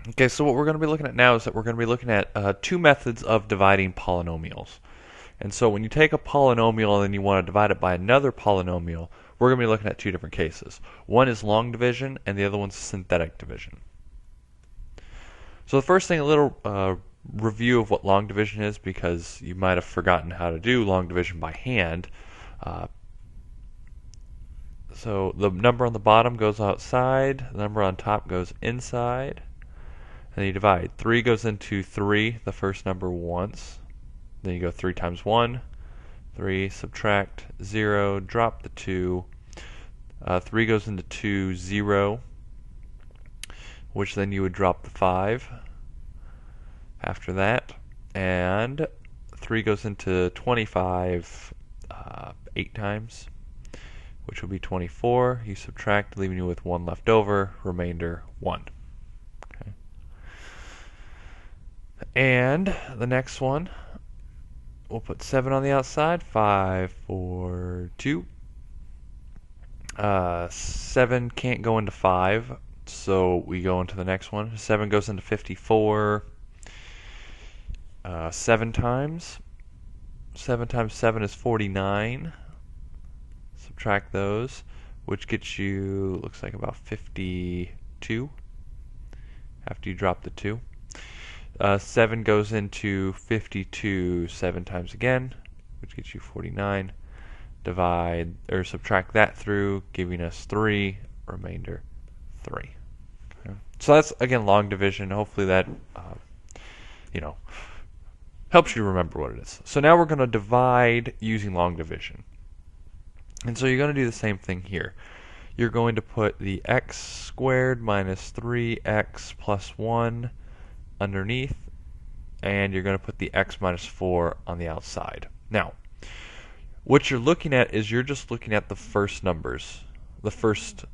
Okay, so what we're going to be looking at now is that we're going to be looking at two methods of dividing polynomials. And so when you take a polynomial and you want to divide it by another polynomial, we're going to be looking at two different cases. One is long division and the other one's synthetic division. So the first thing, a little review of what long division is, because you might have forgotten how to do long division by hand. So the number on the bottom goes outside, the number on top goes inside. And you divide. 3 goes into 3, the first number once. Then you go 3 times 1. 3, subtract 0, drop the 2. 3 goes into 2, 0, which then you would drop the 5 after that. And 3 goes into 25 8 times, which would be 24. You subtract, leaving you with 1 left over, remainder 1. And the next one, we'll put 7 on the outside. 5, 4, 2. 7 can't go into 5, so we go into the next one. 7 goes into 54 7 times. 7 times 7 is 49. Subtract those, which gets you, looks like about 52 after you drop the 2. 7 goes into 52 7 times again, which gets you 49. Divide or subtract that through, giving us 3, remainder 3. Okay. So that's, again, long division. Hopefully that helps you remember what it is. So now we're going to divide using long division. And so you're going to do the same thing here. You're going to put the x squared minus 3x plus 1 underneath, and you're going to put the x minus 4 on the outside. Now, what you're looking at is you're just looking at the first numbers, the first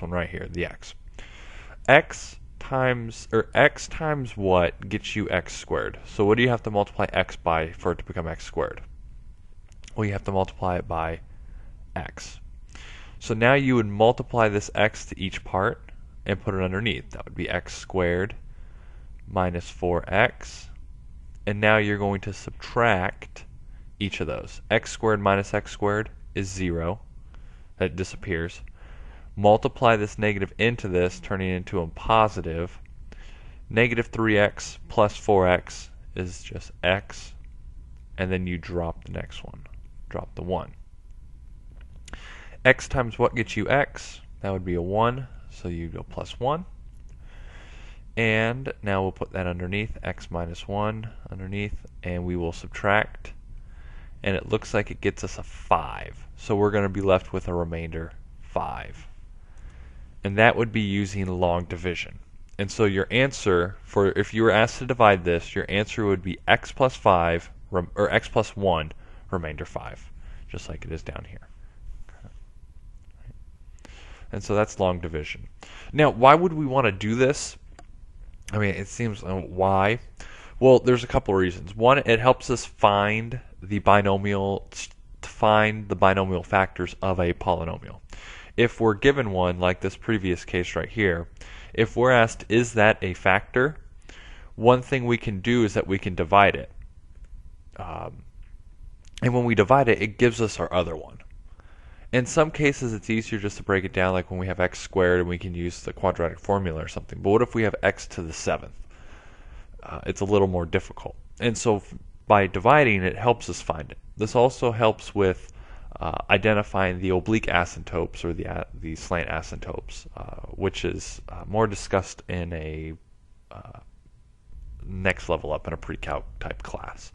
one right here, the x. X times what gets you x squared? So what do you have to multiply x by for it to become x squared? Well, you have to multiply it by x. So now you would multiply this x to each part and put it underneath. That would be x squared minus 4x, and now you're going to subtract each of those. X squared minus x squared is 0. That disappears. Multiply this negative into this, turning it into a positive. Negative 3x plus 4x is just x, and then you drop the next one. Drop the 1. X times what gets you x? That would be a 1, so you go plus 1. And now we'll put that underneath, x minus 1 underneath, and we will subtract. And it looks like it gets us a 5. So we're going to be left with a remainder 5. And that would be using long division. And so your answer, for if you were asked to divide this, your answer would be x plus 5, or x plus 1, remainder 5, just like it is down here. And so that's long division. Now, why would we want to do this? I mean, it seems, why? Well, there's a couple of reasons. One, it helps us find the binomial factors of a polynomial. If we're given one, like this previous case right here, if we're asked, is that a factor? One thing we can do is that we can divide it. And when we divide it, it gives us our other one. In some cases, it's easier just to break it down, like when we have x squared and we can use the quadratic formula or something. But what if we have x to the 7th? It's a little more difficult. And so by dividing, it helps us find it. This also helps with identifying the oblique asymptotes or the slant asymptotes, which is more discussed in a next level up in a pre-calc type class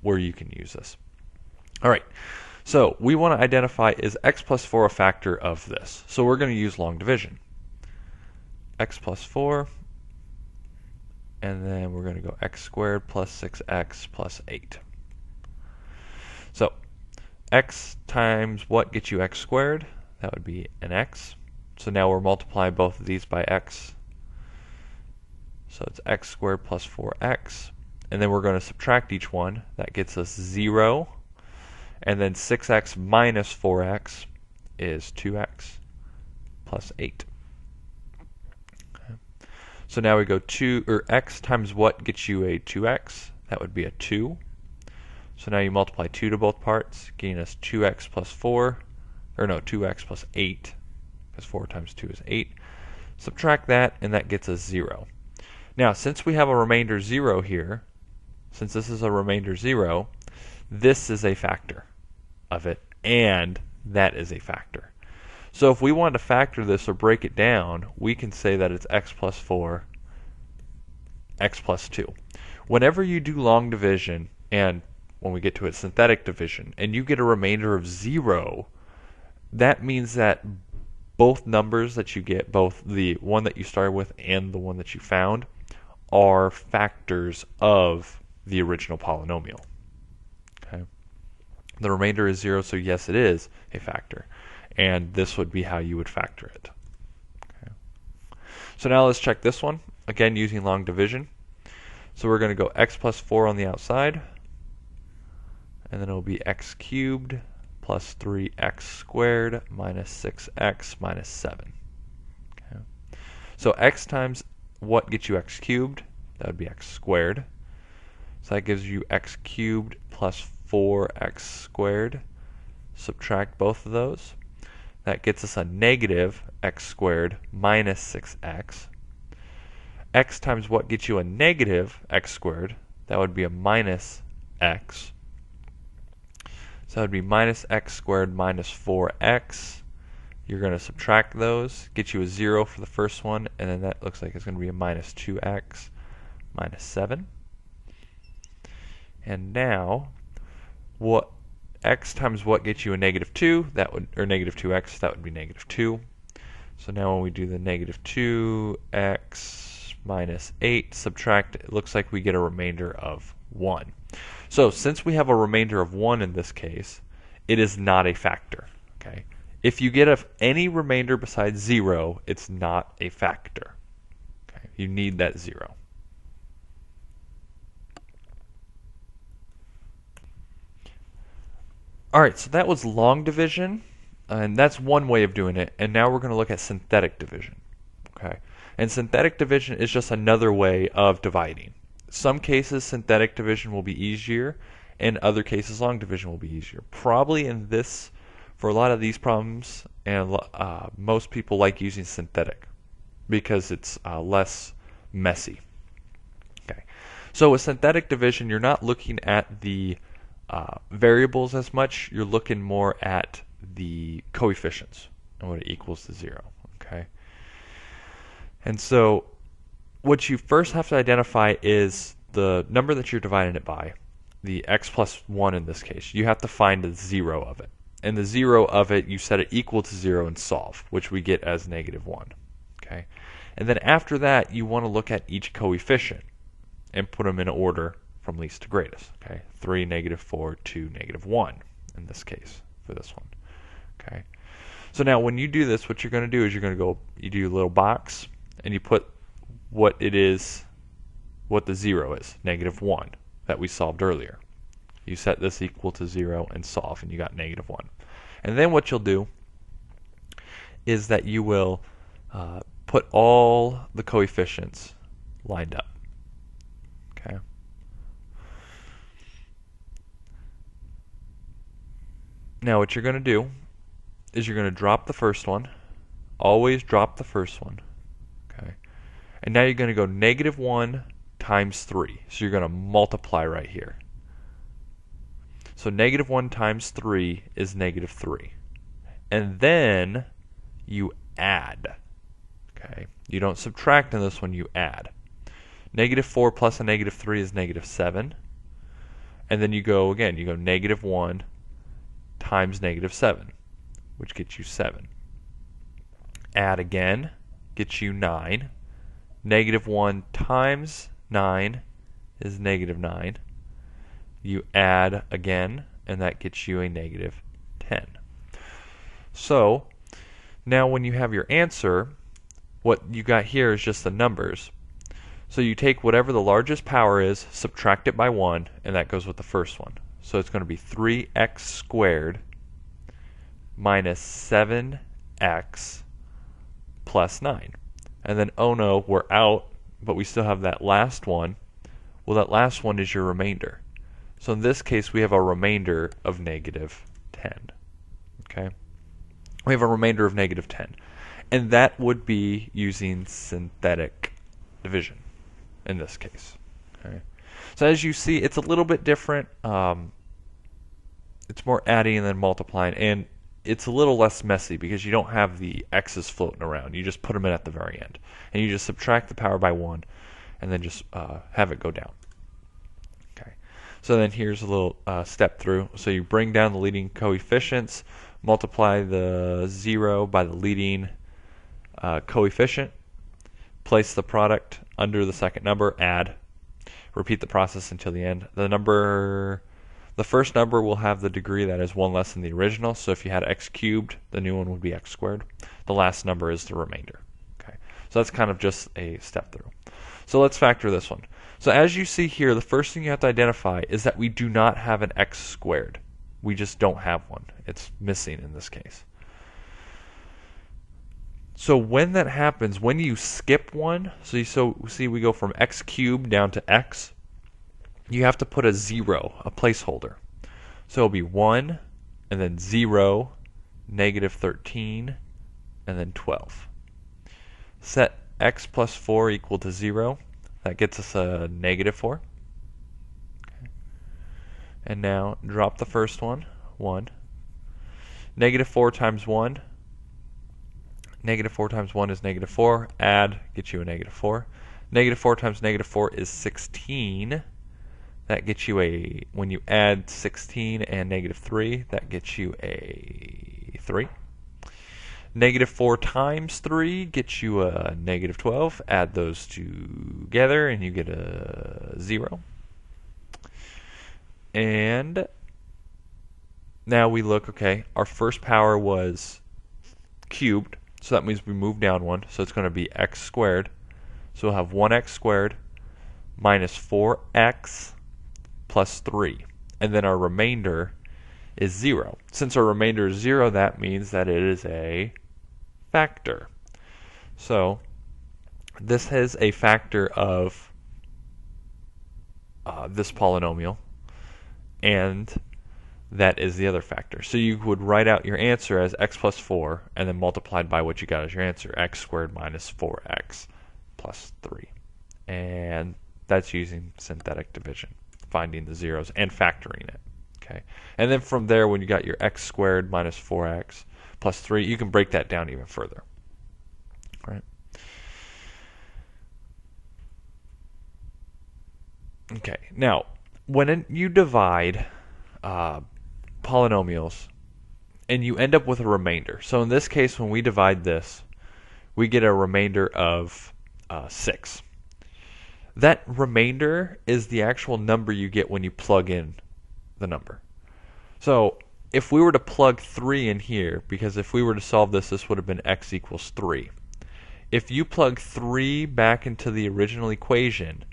where you can use this. All right. So we want to identify, is x plus 4 a factor of this? So we're going to use long division. X plus 4, and then we're going to go x squared plus 6x plus 8. So x times what gets you x squared? That would be an x. So now we're multiplying both of these by x. So it's x squared plus 4x. And then we're going to subtract each one. That gets us 0. And then 6x minus 4x is 2x plus 8. Okay. So now we go x times what gets you a 2x? That would be a 2. So now you multiply 2 to both parts, getting us 2x plus 4, or no, 2x plus 8, because 4 times 2 is 8. Subtract that, and that gets us 0. Now, since we have a remainder 0 here, since this is a remainder 0, this is a factor of it, and that is a factor. So if we want to factor this or break it down, we can say that it's x plus 4, x plus 2. Whenever you do long division, and when we get to it, synthetic division, and you get a remainder of 0, that means that both numbers that you get, both the one that you started with and the one that you found, are factors of the original polynomial. Okay. The remainder is 0, so yes, it is a factor. And this would be how you would factor it. Okay. So now let's check this one, again using long division. So we're going to go x plus 4 on the outside, and then it will be x cubed plus 3x squared minus 6x minus 7. Okay. So x times what gets you x cubed? That would be x squared. So that gives you x cubed plus 4x squared. Subtract both of those. That gets us a negative x squared minus 6x. X times what gets you a negative x squared? That would be a minus x. So that would be minus x squared minus 4x. You're going to subtract those, get you a 0 for the first one, and then that looks like it's going to be a minus 2x minus 7. And now, what x times what gets you a negative 2? That would, or negative 2x, that would be negative 2. So now when we do the negative 2x minus 8, subtract, it looks like we get a remainder of 1. So since we have a remainder of 1 in this case, it is not a factor. Okay. If you get any remainder besides 0, it's not a factor. Okay. You need that 0. Alright, so that was long division, and that's one way of doing it, and now we're going to look at synthetic division. Okay. And synthetic division is just another way of dividing. Some cases synthetic division will be easier, and other cases long division will be easier. Probably in this, for a lot of these problems, and most people like using synthetic because it's less messy. Okay. So with synthetic division, you're not looking at the variables as much. You're looking more at the coefficients and what it equals to 0. Okay. And so what you first have to identify is the number that you're dividing it by, the x plus 1 in this case. You have to find the 0 of it. And the 0 of it, you set it equal to 0 and solve, which we get as negative 1. Okay. And then after that, you want to look at each coefficient and put them in order from least to greatest. Okay. 3, negative 4, 2, negative 1 in this case for this one. Okay. So now when you do this, what you're going to do is you're going to go, you do a little box, and you put what it is, what the 0 is, negative 1, that we solved earlier. You set this equal to 0 and solve, and you got negative 1. And then what you'll do is that you will put all the coefficients lined up. Okay. Now what you're going to do is you're going to drop the first one. Always drop the first one. Okay. And now you're going to go negative 1 times 3. So you're going to multiply right here. So negative 1 times 3 is negative 3. And then you add. Okay. You don't subtract in this one, you add. Negative 4 plus a negative 3 is negative 7. And then you go again, you go negative 1 times negative 7, which gets you 7. Add again, gets you 9. Negative 1 times 9 is negative 9. You add again, and that gets you a negative 10. So now when you have your answer, what you got here is just the numbers. So you take whatever the largest power is, subtract it by 1, and that goes with the first one. So it's going to be 3x squared minus 7x plus 9. And then, oh no, we're out. but we still have that last one. Well, that last one is your remainder. So in this case, we have a remainder of negative 10. Okay? We have a remainder of negative 10. And that would be using synthetic division in this case. Okay? So as you see, it's a little bit different. It's more adding and then multiplying, and it's a little less messy because you don't have the x's floating around. You just put them in at the very end. And you just subtract the power by 1 and then just have it go down. Okay. So then here's a little step through. So you bring down the leading coefficients, multiply the 0 by the leading coefficient, place the product under the second number, add, repeat the process until the end. The first number will have the degree that is 1 less than the original, so if you had x cubed, the new one would be x squared. The last number is the remainder. Okay, so that's kind of just a step through. So let's factor this one. So as you see here, the first thing you have to identify is that we do not have an x squared. We just don't have one. It's missing in this case. So when that happens, when you skip one, so see we go from x cubed down to x, you have to put a 0, a placeholder. So it'll be 1, and then 0, negative 13, and then 12. Set x plus 4 equal to 0. That gets us a negative 4. Okay. And now drop the first one, 1. Negative 4 times 1. Negative 4 times 1 is negative 4. Add, gets you a negative 4. Negative 4 times negative 4 is 16. That gets you when you add 16 and negative 3, that gets you a 3. Negative 4 times 3 gets you a negative 12. Add those together and you get a 0. And now we look, okay, our first power was cubed, so that means we move down 1, so it's going to be x squared. So we'll have 1x squared minus 4x plus 3. And then our remainder is 0. Since our remainder is 0, that means that it is a factor. So this has a factor of this polynomial, and that is the other factor. So you would write out your answer as x plus 4 and then multiplied by what you got as your answer, x squared minus 4x plus 3. And that's using synthetic division, finding the zeros and factoring it. Okay, and then from there, when you got your x squared minus 4x plus 3, you can break that down even further. Right? Okay, now when you divide polynomials and you end up with a remainder. So in this case, when we divide this, we get a remainder of 6. That remainder is the actual number you get when you plug in the number. So if we were to plug 3 in here, because if we were to solve this, this would have been x equals 3. If you plug 3 back into the original equation,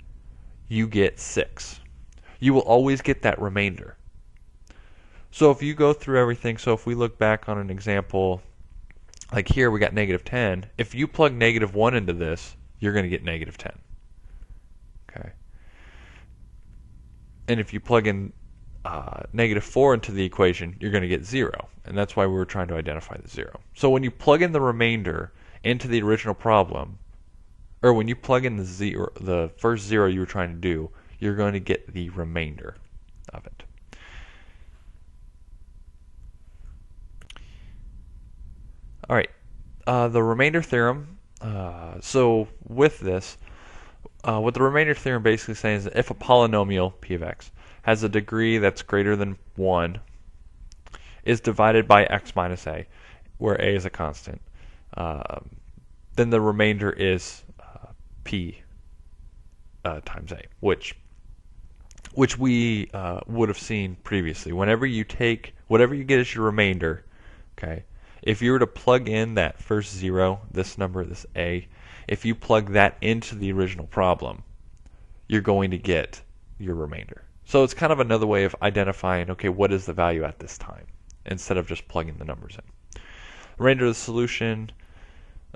you get 6. You will always get that remainder. So if you go through everything, so if we look back on an example, like here we got negative 10. If you plug negative 1 into this, you're going to get negative 10. Okay. And if you plug in negative 4 into the equation, you're going to get 0. And that's why we were trying to identify the 0. So when you plug in the remainder into the original problem, or when you plug in the first 0 you were trying to do, you're going to get the remainder of it. All right, the remainder theorem. So with this, what the remainder theorem basically saying is that if a polynomial, p of x, has a degree that's greater than 1, is divided by x minus a, where a is a constant, then the remainder is p times a, which we would have seen previously. Whenever you take whatever you get as your remainder, okay, if you were to plug in that first 0, this number, this a, if you plug that into the original problem, you're going to get your remainder. So it's kind of another way of identifying, okay, what is the value at this time, instead of just plugging the numbers in. Remainder of the solution,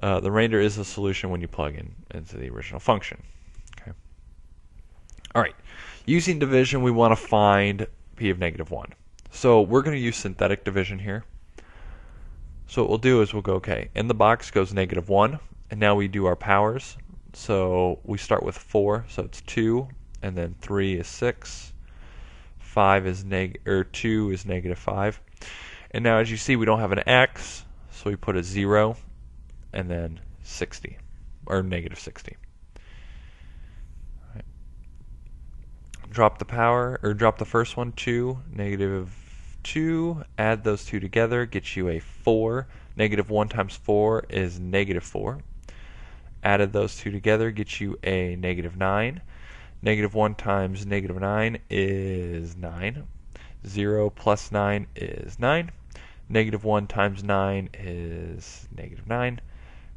the remainder is a solution when you plug into the original function. All right, using division, we want to find p of negative 1. So we're going to use synthetic division here. So what we'll do is we'll go, okay, in the box goes negative 1, and now we do our powers. So we start with 4, so it's 2, and then 3 is 6, 2 is negative 5. And now as you see, we don't have an x, so we put a 0, and then 60, or negative 60. Right. Drop the power, or drop the first one, 2, negative 2, add those two together, gets you a 4. Negative 1 times 4 is negative 4. Added those two together, gets you a negative 9. Negative 1 times negative 9 is 9. 0 plus 9 is 9. Negative 1 times 9 is negative 9,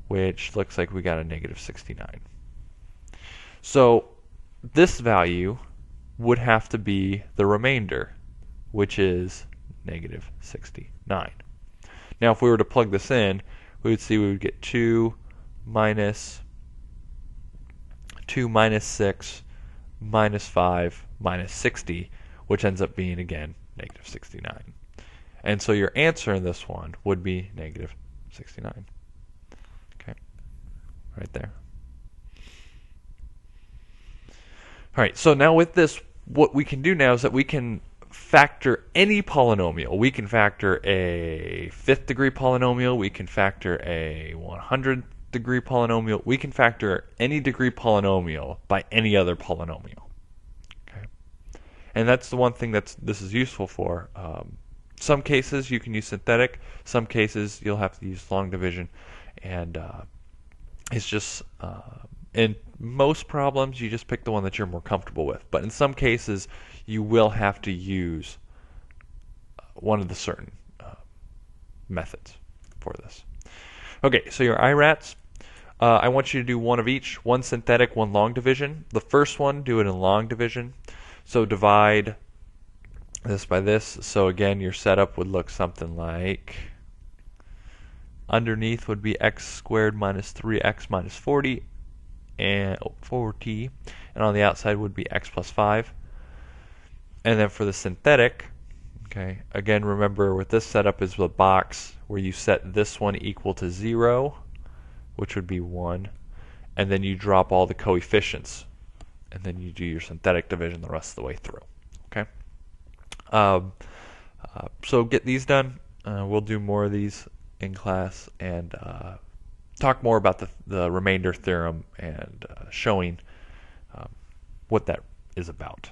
which looks like we got a negative 69. So this value would have to be the remainder, which is negative 69. Now if we were to plug this in, we would see we would get 2 minus 6 minus 5 minus 60, which ends up being, again, negative 69. And so your answer in this one would be negative 69. Okay, right there. All right, so now with this, what we can do now is that we can factor any polynomial. We can factor a 5th degree polynomial. We can factor a 100th degree polynomial. We can factor any degree polynomial by any other polynomial. Okay, and that's the one thing this is useful for. Some cases you can use synthetic. Some cases you'll have to use long division, and it's just in most problems you just pick the one that you're more comfortable with. But in some cases you will have to use one of the certain methods for this. Okay, so your IRATs, I want you to do one of each, one synthetic, one long division. The first one, do it in long division. So divide this by this. So again, your setup would look something like, underneath would be x squared minus 3x minus 40, and 40, and on the outside would be x plus 5. And then for the synthetic, okay, again, remember with this setup is the box where you set this one equal to 0, which would be 1, and then you drop all the coefficients, and then you do your synthetic division the rest of the way through. Okay. So get these done. We'll do more of these in class and talk more about the remainder theorem and showing what that is about.